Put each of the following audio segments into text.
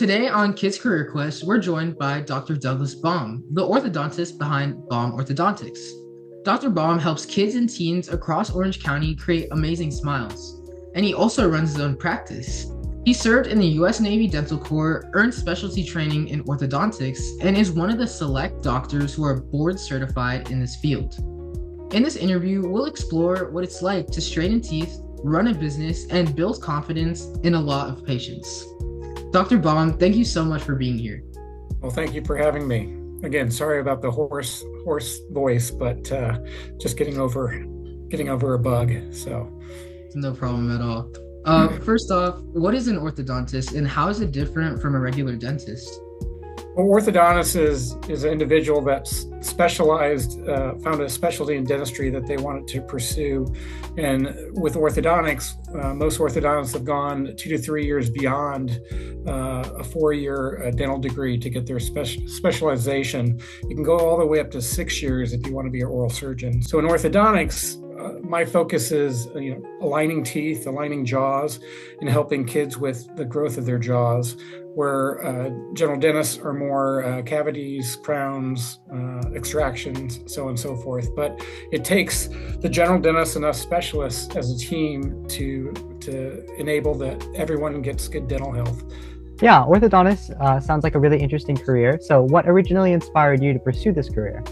Today on Kids Career Quest, we're joined by Dr. Douglas Baum, the orthodontist behind Baum Orthodontics. Dr. Baum helps kids and teens across Orange County create amazing smiles, and he also runs his own practice. He served in the U.S. Navy Dental Corps, earned specialty training in orthodontics, and is one of the select doctors who are board certified in this field. In this interview, we'll explore what it's like to straighten teeth, run a business, and build confidence in a lot of patients. Dr. Baum, thank you so much for being here. Well, thank you for having me. Again, sorry about the hoarse voice, but just getting over a bug. So, no problem at all. First off, what is an orthodontist, and how is it different from a regular dentist? Well, orthodontist is an individual that's specialized, found a specialty in dentistry that they wanted to pursue. And with orthodontics, most orthodontists have gone 2 to 3 years beyond a 4-year dental degree to get their specialization. You can go all the way up to 6 years if you want to be an oral surgeon. So in orthodontics, my focus is aligning teeth, aligning jaws, and helping kids with the growth of their jaws, where general dentists are more cavities, crowns, extractions, so on and so forth. But it takes the general dentist and us specialists as a team to enable that everyone gets good dental health. Yeah, orthodontist sounds like a really interesting career. So what originally inspired you to pursue this career?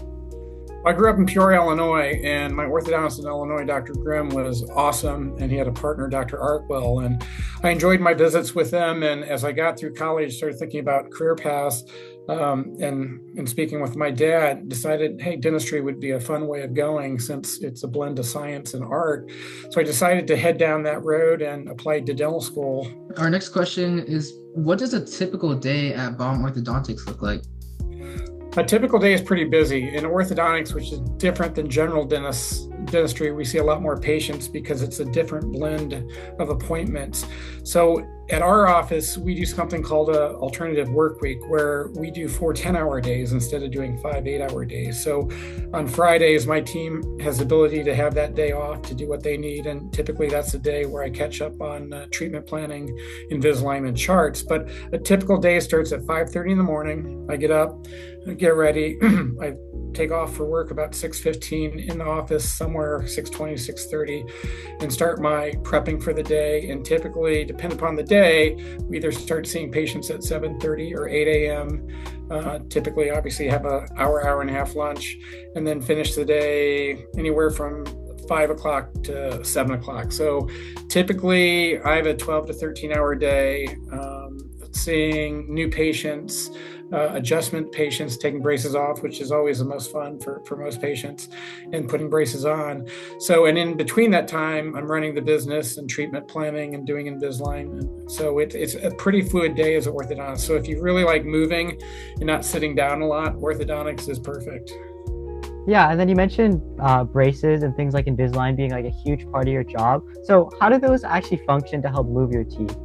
I grew up in Peoria, Illinois, and my orthodontist in Illinois, Dr. Grimm, was awesome, and he had a partner, Dr. Arkwell, and I enjoyed my visits with them. And as I got through college, started thinking about career paths, and speaking with my dad, decided, hey, dentistry would be a fun way of going since it's a blend of science and art. So I decided to head down that road and applied to dental school. Our next question is, what does a typical day at Baum Orthodontics look like? A typical day is pretty busy. In orthodontics, which is different than general dentistry, we see a lot more patients because it's a different blend of appointments. So at our office, we do something called an alternative work week, where we do 4 10-hour days instead of doing 5 8-hour days. So on Fridays, my team has the ability to have that day off to do what they need. And typically that's the day where I catch up on treatment planning, Invisalign, and charts. But a typical day starts at 5:30 in the morning. I get up, get ready. I take off for work about 6:15, in the office somewhere 6:20, 6:30, and start my prepping for the day. And typically, depending upon the day, we either start seeing patients at 7:30 or 8 a.m. Typically, obviously, have an hour and a half lunch, and then finish the day anywhere from 5 o'clock to 7 o'clock. So typically, I have a 12 to 13-hour day, seeing new patients, adjustment patients, taking braces off, which is always the most fun for most patients, and putting braces on. So, and in between that time, I'm running the business and treatment planning and doing Invisalign. And so it's a pretty fluid day as an orthodontist. So if you really like moving and not sitting down a lot, orthodontics is perfect. Yeah, and then you mentioned braces and things like Invisalign being like a huge part of your job. So how do those actually function to help move your teeth?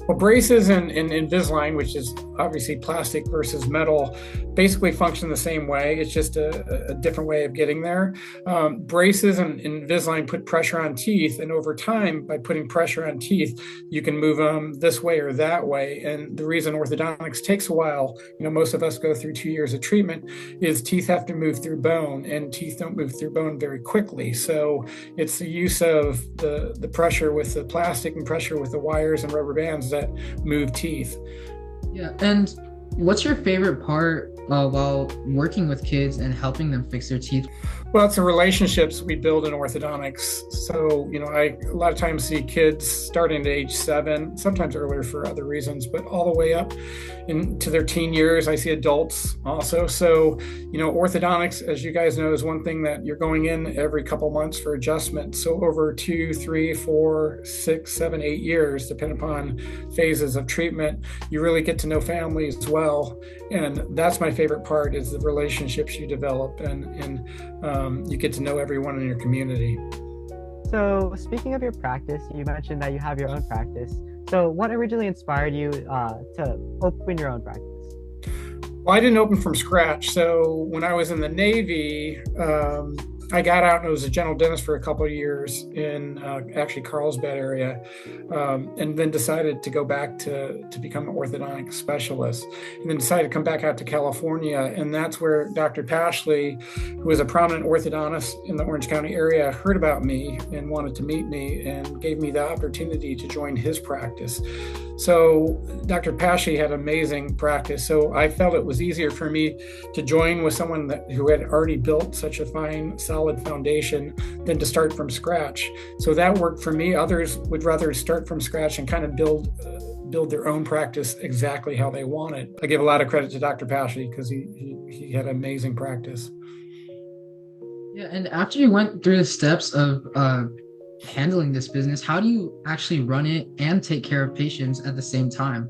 Well, braces and Invisalign, which is obviously plastic versus metal, basically function the same way. It's just a different way of getting there. Braces and Invisalign put pressure on teeth, and over time, by putting pressure on teeth, you can move them this way or that way. And the reason orthodontics takes a while, most of us go through 2 years of treatment, is teeth have to move through bone, and teeth don't move through bone very quickly. So it's the use of the pressure with the plastic and pressure with the wires and rubber bands that move teeth. Yeah, and what's your favorite part while working with kids and helping them fix their teeth? Well, it's the relationships we build in orthodontics. So, I a lot of times see kids starting at age 7, sometimes earlier for other reasons, but all the way up into their teen years. I see adults also. So, orthodontics, as you guys know, is one thing that you're going in every couple months for adjustment. So over 2, 3, 4, 6, 7, 8 years, depending upon phases of treatment, you really get to know families well. And that's my favorite part, is the relationships you develop, and you get to know everyone in your community. So speaking of your practice, you mentioned that you have your own practice. So what originally inspired you to open your own practice? Well, I didn't open from scratch. So when I was in the Navy, I got out and was a general dentist for a couple of years in actually Carlsbad area, and then decided to go back to become an orthodontic specialist, and then decided to come back out to California. And that's where Dr. Pashley, who was a prominent orthodontist in the Orange County area, heard about me and wanted to meet me and gave me the opportunity to join his practice. So Dr. Pashley had amazing practice. So I felt it was easier for me to join with someone who had already built such a fine, solid foundation than to start from scratch. So that worked for me. Others would rather start from scratch and kind of build their own practice exactly how they want it. I give a lot of credit to Dr. Pashley because he had amazing practice. Yeah, and after you went through the steps of handling this business, how do you actually run it and take care of patients at the same time?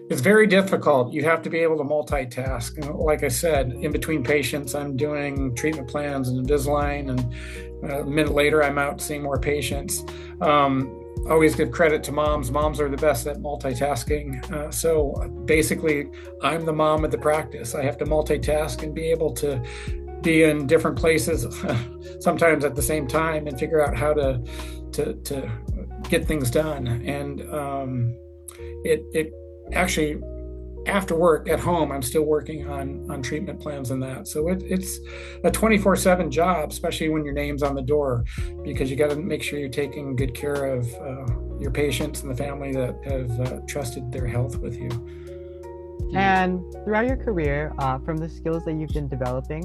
It's very difficult. You have to be able to multitask. And like I said, in between patients, I'm doing treatment plans and Invisalign, and a minute later, I'm out seeing more patients. Always give credit to moms. Moms are the best at multitasking. So basically, I'm the mom of the practice. I have to multitask and be able to be in different places sometimes at the same time and figure out how to get things done. And it actually, after work at home, I'm still working on treatment plans and that. So it's a 24/7 job, especially when your name's on the door, because you got to make sure you're taking good care of your patients and the family that have trusted their health with you. And throughout your career, from the skills that you've been developing,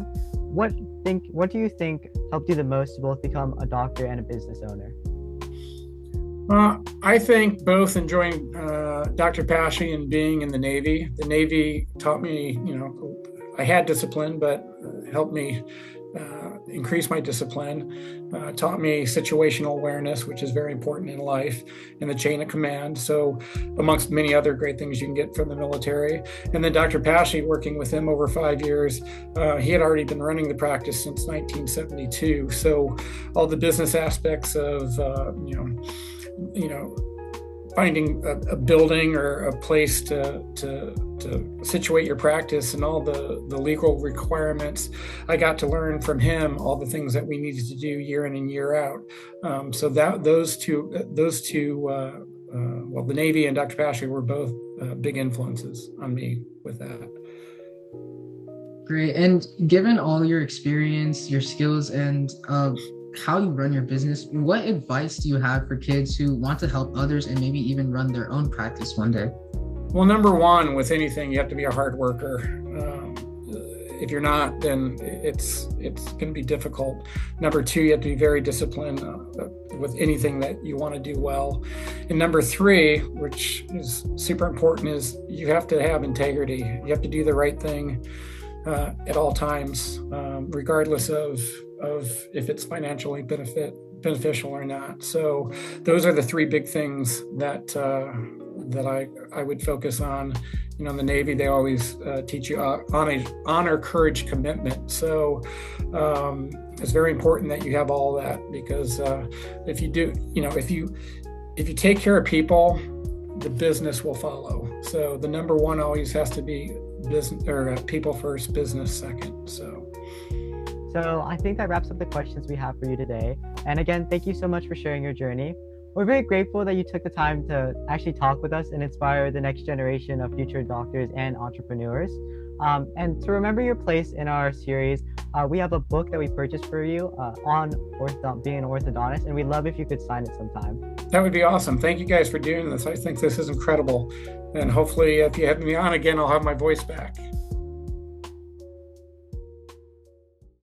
what do you think helped you the most to both become a doctor and a business owner? I think both enjoying Dr. Pashley and being in the Navy. The Navy taught me, I had discipline, but helped me increase my discipline, taught me situational awareness, which is very important in life, and the chain of command. So amongst many other great things you can get from the military. And then Dr. Pashley, working with him over 5 years, he had already been running the practice since 1972. So all the business aspects of, finding a building or a place to situate your practice and all the legal requirements, I got to learn from him all the things that we needed to do year in and year out. So that those two, the Navy and Dr. Pashley were both big influences on me with that. Great. And given all your experience, your skills, and how you run your business, what advice do you have for kids who want to help others and maybe even run their own practice one day? Well, number one, with anything, you have to be a hard worker. If you're not, then it's going to be difficult. Number two, you have to be very disciplined with anything that you want to do well. And number three, which is super important, is you have to have integrity. You have to do the right thing at all times, regardless of if it's financially beneficial or not. So those are the three big things that I would focus on. In the Navy, they always teach you honor, courage, commitment. So it's very important that you have all that, because if you do, if you take care of people, the business will follow. So the number one always has to be business, or people first, business second. So I think that wraps up the questions we have for you today. And again, thank you so much for sharing your journey. We're very grateful that you took the time to actually talk with us and inspire the next generation of future doctors and entrepreneurs. And to remember your place in our series, we have a book that we purchased for you on being an orthodontist, and we'd love if you could sign it sometime. That would be awesome. Thank you guys for doing this. I think this is incredible. And hopefully, if you have me on again, I'll have my voice back.